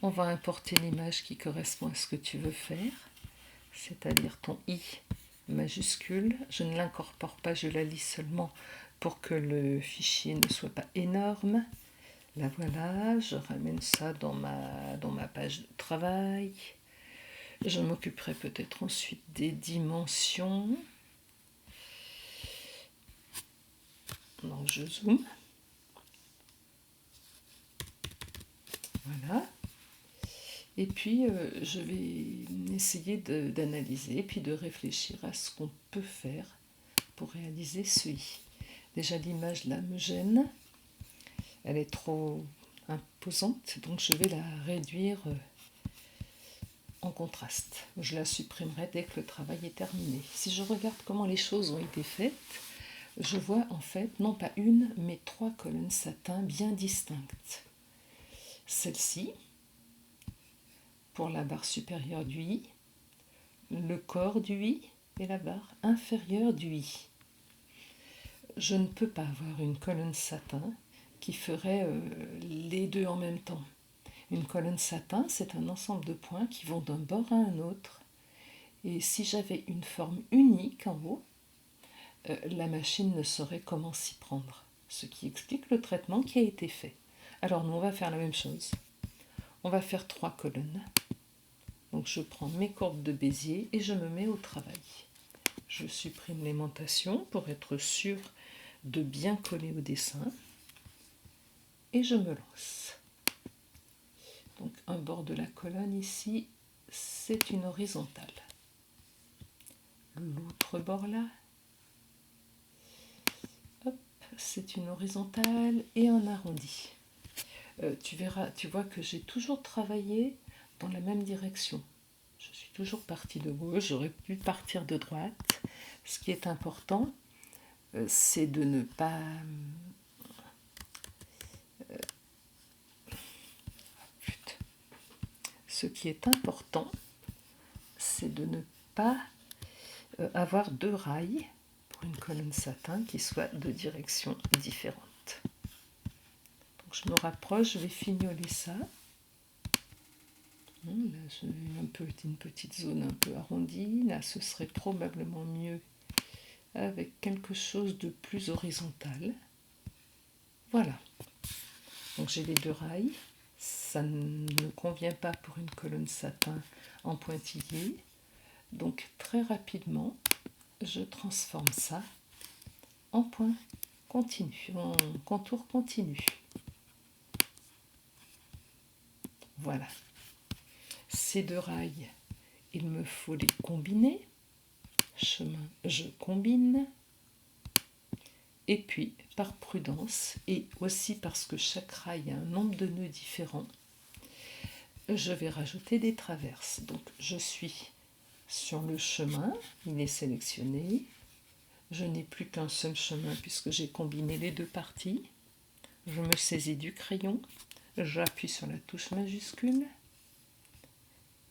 On va importer l'image qui correspond à ce que tu veux faire, c'est-à-dire ton I majuscule. Je ne l'incorpore pas, je la lis seulement pour que le fichier ne soit pas énorme. Là voilà, je ramène ça dans ma page de travail. Je m'occuperai peut-être ensuite des dimensions. Donc je zoome. Voilà. Et puis je vais essayer d'analyser puis de réfléchir à ce qu'on peut faire pour réaliser ce i. Déjà l'image là me gêne. Elle est trop imposante, donc je vais la réduire en contraste. Je la supprimerai dès que le travail est terminé. Si je regarde comment les choses ont été faites, je vois en fait non pas une, mais 3 colonnes satin bien distinctes. Celle-ci, pour la barre supérieure du i, le corps du i et la barre inférieure du i. Je ne peux pas avoir une colonne satin qui ferait les deux en même temps. Une colonne satin, c'est un ensemble de points qui vont d'un bord à un autre. Et si j'avais une forme unique en haut, la machine ne saurait comment s'y prendre. Ce qui explique le traitement qui a été fait. Alors nous, on va faire la même chose. On va faire 3 colonnes. Donc je prends mes courbes de Bézier et je me mets au travail. Je supprime l'aimantation pour être sûr de bien coller au dessin. Et je me lance. Donc un bord de la colonne ici, c'est une horizontale. L'autre bord là, hop, c'est une horizontale et un arrondi. Tu verras, tu vois que j'ai toujours travaillé dans la même direction. Je suis toujours partie de gauche, j'aurais pu partir de droite. Ce qui est important, c'est de ne pas... Ce qui est important, c'est de ne pas avoir 2 rails pour une colonne satin qui soient de directions différentes. Donc je me rapproche, je vais fignoler ça. Là, j'ai une petite zone un peu arrondie. Là, ce serait probablement mieux avec quelque chose de plus horizontal. Voilà. Donc j'ai les 2 rails. Ça ne convient pas pour une colonne satin en pointillé. Donc très rapidement, je transforme ça en point continu, en contour continu. Voilà. Ces 2 rails, il me faut les combiner. Chemin, je combine. Et puis, par prudence, et aussi parce que chaque rail a un nombre de nœuds différents, je vais rajouter des traverses. Donc, je suis sur le chemin, il est sélectionné. Je n'ai plus qu'un seul chemin puisque j'ai combiné les 2 parties. Je me saisis du crayon, j'appuie sur la touche majuscule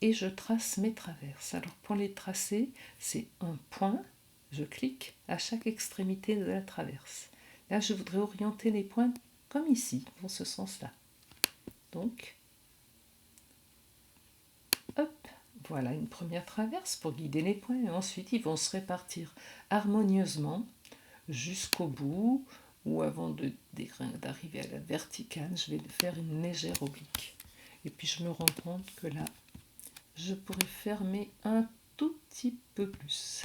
et je trace mes traverses. Alors, pour les tracer, c'est un point. Je clique à chaque extrémité de la traverse. Là, je voudrais orienter les points comme ici, dans ce sens-là. Donc, hop, voilà une première traverse pour guider les points. Et ensuite, ils vont se répartir harmonieusement jusqu'au bout, ou avant d'arriver à la verticale, je vais faire une légère oblique. Et puis, je me rends compte que là, je pourrais fermer un tout petit peu plus.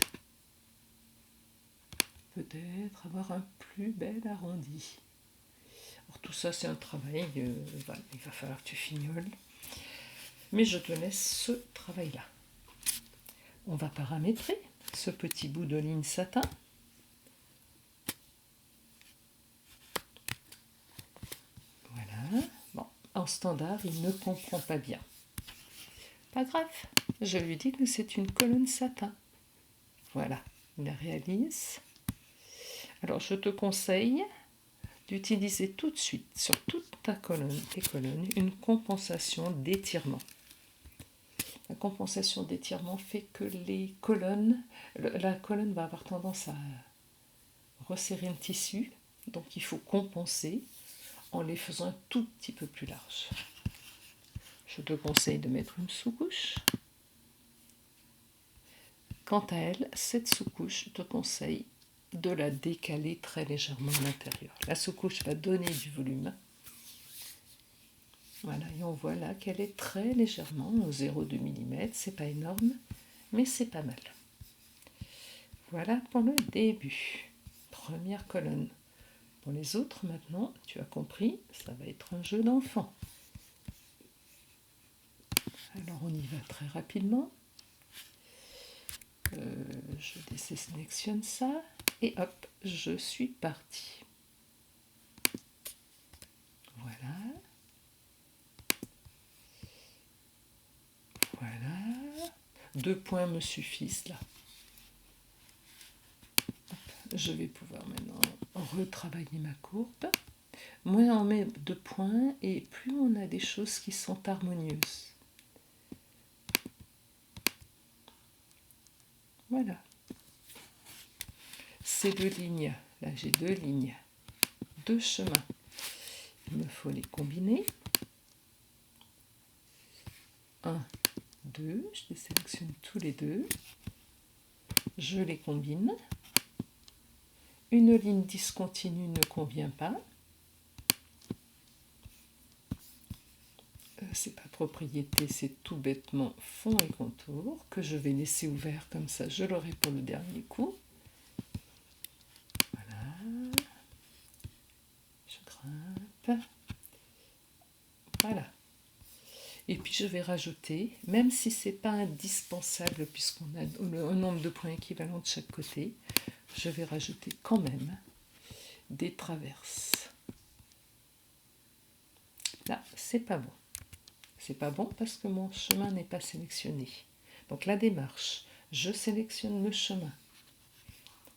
Peut-être avoir un plus bel arrondi. Alors tout ça c'est un travail, voilà, il va falloir que tu fignoles. Mais je te laisse ce travail-là. On va paramétrer ce petit bout de ligne satin. Voilà. Bon, en standard, il ne comprend pas bien. Pas grave, je lui dis que c'est une colonne satin. Voilà, il la réalise. Alors je te conseille d'utiliser tout de suite sur toute tes colonnes, une compensation d'étirement. La compensation d'étirement fait que la colonne va avoir tendance à resserrer le tissu, donc il faut compenser en les faisant un tout petit peu plus larges. je te conseille de mettre une sous-couche. Quant à elle, cette sous-couche, je te conseille de la décaler très légèrement à l'intérieur. La sous-couche va donner du volume. Voilà, et on voit là qu'elle est très légèrement au 0,2 mm. C'est pas énorme, mais c'est pas mal. Voilà pour le début. Première colonne. Pour les autres, maintenant, tu as compris, ça va être un jeu d'enfant. Alors on y va très rapidement. Je désélectionne ça et hop, je suis partie. Voilà. Voilà. 2 points me suffisent là. Je vais pouvoir maintenant retravailler ma courbe. Moins on met 2 points et plus on a des choses qui sont harmonieuses. Voilà. Ces 2 lignes, là j'ai 2 lignes, 2 chemins. Il me faut les combiner. 1, 2, je les sélectionne tous les deux. Je les combine. Une ligne discontinue ne convient pas. C'est pas propriété, c'est tout bêtement fond et contour que je vais laisser ouvert comme ça, je l'aurai pour le dernier coup. Voilà. Je grimpe. Voilà. Et puis je vais rajouter, même si c'est pas indispensable puisqu'on a un nombre de points équivalent de chaque côté, je vais rajouter quand même des traverses. Là, c'est pas bon. C'est pas bon parce que mon chemin n'est pas sélectionné. Donc la démarche, je sélectionne le chemin.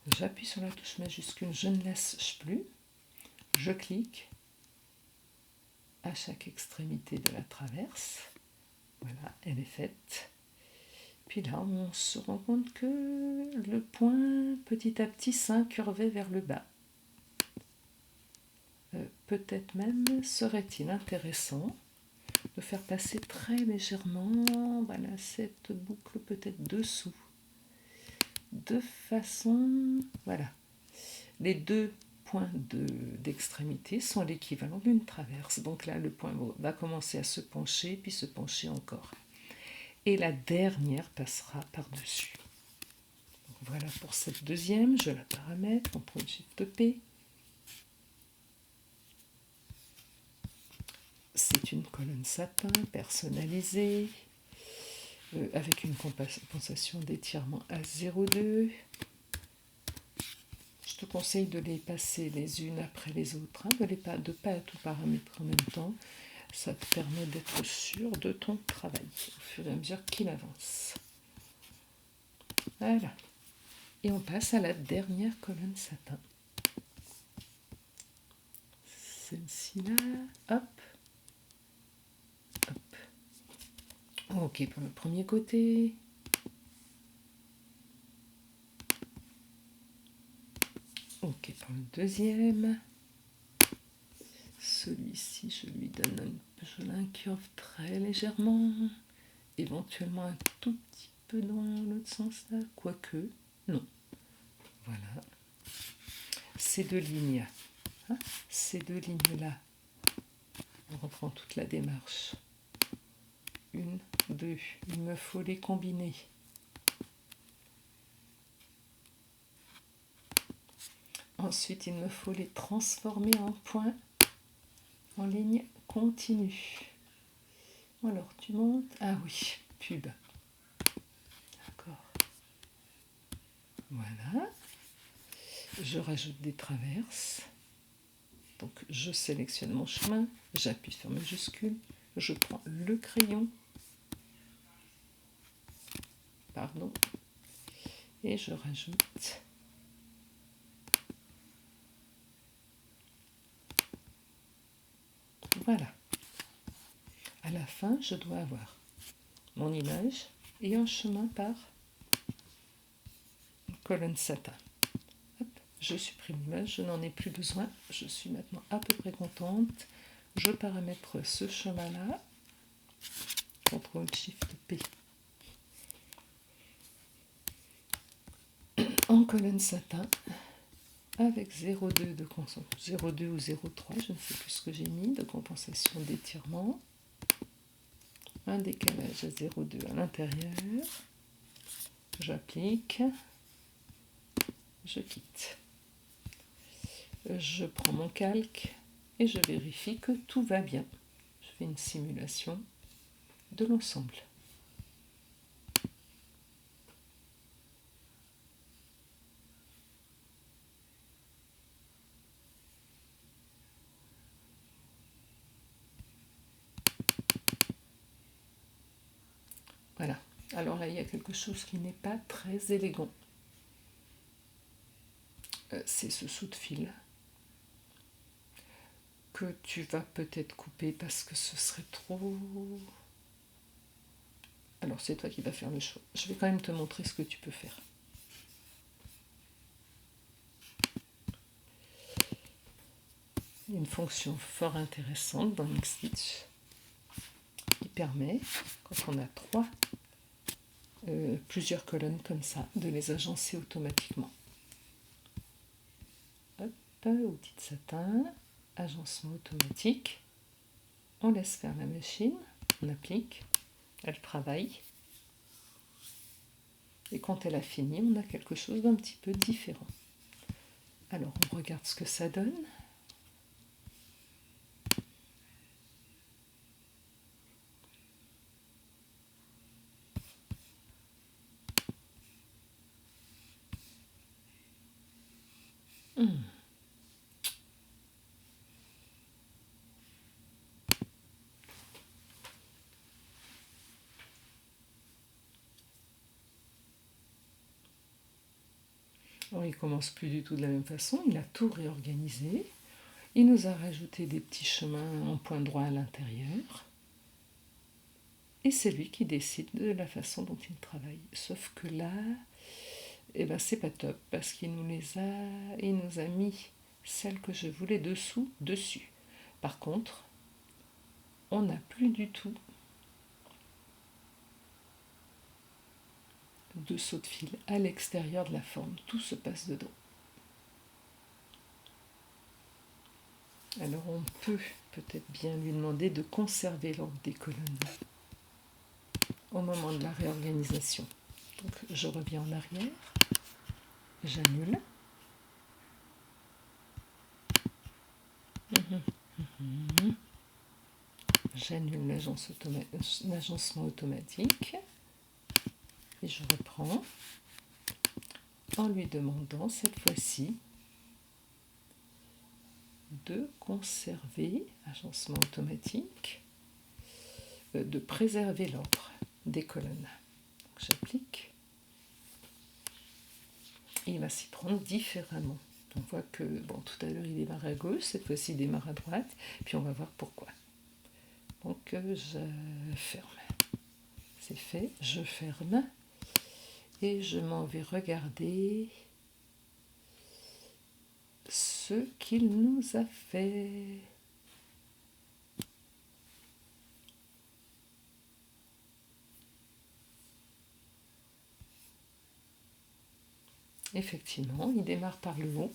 J'appuie sur la touche majuscule, je ne laisse plus. Je clique à chaque extrémité de la traverse. Voilà, elle est faite. Puis là, on se rend compte que le point, petit à petit, s'incurvait vers le bas. Peut-être même serait-il intéressant de faire passer très légèrement, voilà, cette boucle peut-être dessous. De façon, voilà, les 2 points d'extrémité sont l'équivalent d'une traverse. Donc là, le point va commencer à se pencher, puis se pencher encore. Et la dernière passera par-dessus. Voilà pour cette deuxième, je la paramètre, CTRL SHIFT P. C'est une colonne satin personnalisée, avec une compensation d'étirement à 0,2. Je te conseille de les passer les unes après les autres, hein, de ne pas tout paramétrer en même temps. Ça te permet d'être sûr de ton travail au fur et à mesure qu'il avance. Voilà. Et on passe à la dernière colonne satin. Celle-ci-là, hop. Hop. Ok pour le premier côté. Ok pour le deuxième. Celui-ci, je lui donne je l'incurve très légèrement. Éventuellement un tout petit peu dans l'autre sens là, quoique, non. Voilà. Ces 2 lignes, hein, ces 2 lignes-là, on reprend toute la démarche. 1, 2, il me faut les combiner. Ensuite, il me faut les transformer en points, en ligne continue. Alors, tu montes. Ah oui, pub. D'accord. Voilà. Je rajoute des traverses. Donc, je sélectionne mon chemin, j'appuie sur majuscule, je prends le crayon, pardon, et je rajoute voilà. À la fin, je dois avoir mon image et un chemin par colonne satin. Hop, je supprime l'image, je n'en ai plus besoin. Je suis maintenant à peu près contente. Je paramètre ce chemin-là. CTRL-SHIFT-P. En colonne satin, avec 0,2 de 0,2 ou 0,3, je ne sais plus ce que j'ai mis, de compensation d'étirement. Un décalage à 0,2 à l'intérieur. J'applique. Je quitte. Je prends mon calque et je vérifie que tout va bien. Je fais une simulation de l'ensemble. Voilà. Alors là, il y a quelque chose qui n'est pas très élégant. C'est ce saut de fil que tu vas peut-être couper parce que ce serait trop... Alors c'est toi qui vas faire le choix. Je vais quand même te montrer ce que tu peux faire. Une fonction fort intéressante dans Mixstitch qui permet, quand on a plusieurs colonnes comme ça, de les agencer automatiquement. Hop, outil de satin, agencement automatique. On laisse faire la machine, on applique, elle travaille. Et quand elle a fini, on a quelque chose d'un petit peu différent. Alors on regarde ce que ça donne. Alors, il commence plus du tout de la même façon, il a tout réorganisé. Il nous a rajouté des petits chemins en point droit à l'intérieur. Et c'est lui qui décide de la façon dont il travaille. Sauf que là, eh ben, c'est pas top, parce qu'il nous a mis celle que je voulais dessous, dessus. Par contre, on n'a plus du tout de saut de fil à l'extérieur de la forme. Tout se passe dedans. Alors on peut peut-être bien lui demander de conserver l'ordre des colonnes au moment de la réorganisation. Donc je reviens en arrière, j'annule. J'annule l'agencement automatique et je reprends en lui demandant cette fois-ci de conserver, agencement automatique, de préserver l'ordre des colonnes. J'applique et il va s'y prendre différemment. On voit que bon, tout à l'heure il démarre à gauche, cette fois-ci il démarre à droite, puis on va voir pourquoi. Donc je ferme. C'est fait, je ferme et je m'en vais regarder ce qu'il nous a fait. Effectivement, il démarre par le haut.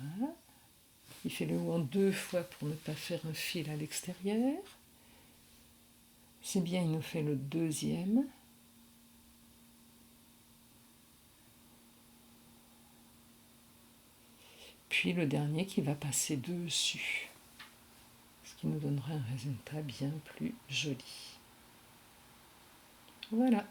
Voilà. Il fait le haut en 2 fois pour ne pas faire un fil à l'extérieur. C'est bien, il nous fait le deuxième. Puis le dernier qui va passer dessus. Ce qui nous donnera un résultat bien plus joli. Voilà.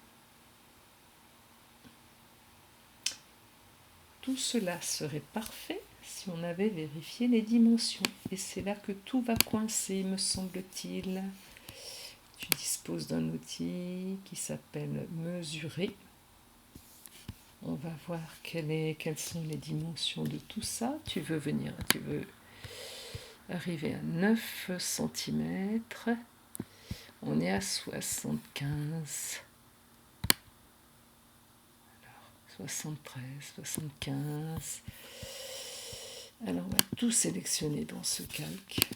Tout cela serait parfait si on avait vérifié les dimensions. Et c'est là que tout va coincer, me semble-t-il. Tu disposes d'un outil qui s'appelle mesurer. On va voir quelles sont les dimensions de tout ça. Tu veux arriver à 9 cm. On est à 75. 73, 75. Alors on va tout sélectionner dans ce calque.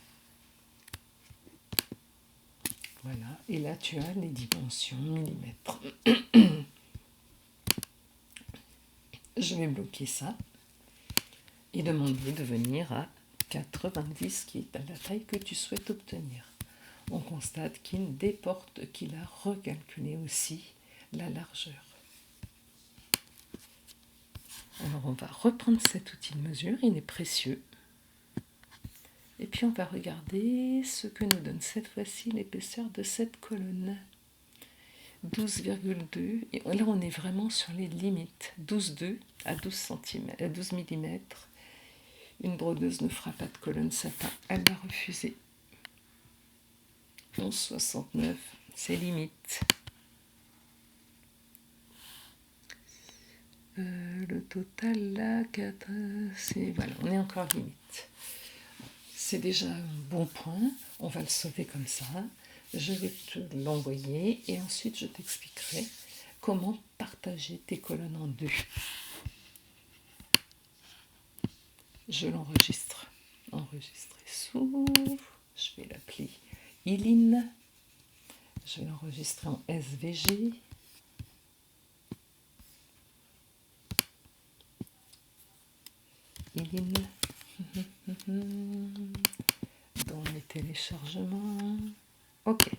Voilà, et là tu as les dimensions millimètres. Je vais bloquer ça et demander de venir à 90, qui est à la taille que tu souhaites obtenir. On constate qu'il déporte, qu'il a recalculé aussi la largeur. Alors on va reprendre cet outil de mesure, il est précieux. Et puis on va regarder ce que nous donne cette fois-ci l'épaisseur de cette colonne. 12,2, et là on est vraiment sur les limites. 12,2 à 12 mm. Une brodeuse ne fera pas de colonne sapin, elle va refuser. 11,69, c'est limite. Le total là, 4, c'est voilà, on est encore limite. C'est déjà un bon point, on va le sauver comme ça. Je vais te l'envoyer et ensuite je t'expliquerai comment partager tes colonnes en deux. Je l'enregistre. Enregistrer sous. Je vais l'appeler Iline. Je vais l'enregistrer en SVG. Iline. Dans mes téléchargements. Ok.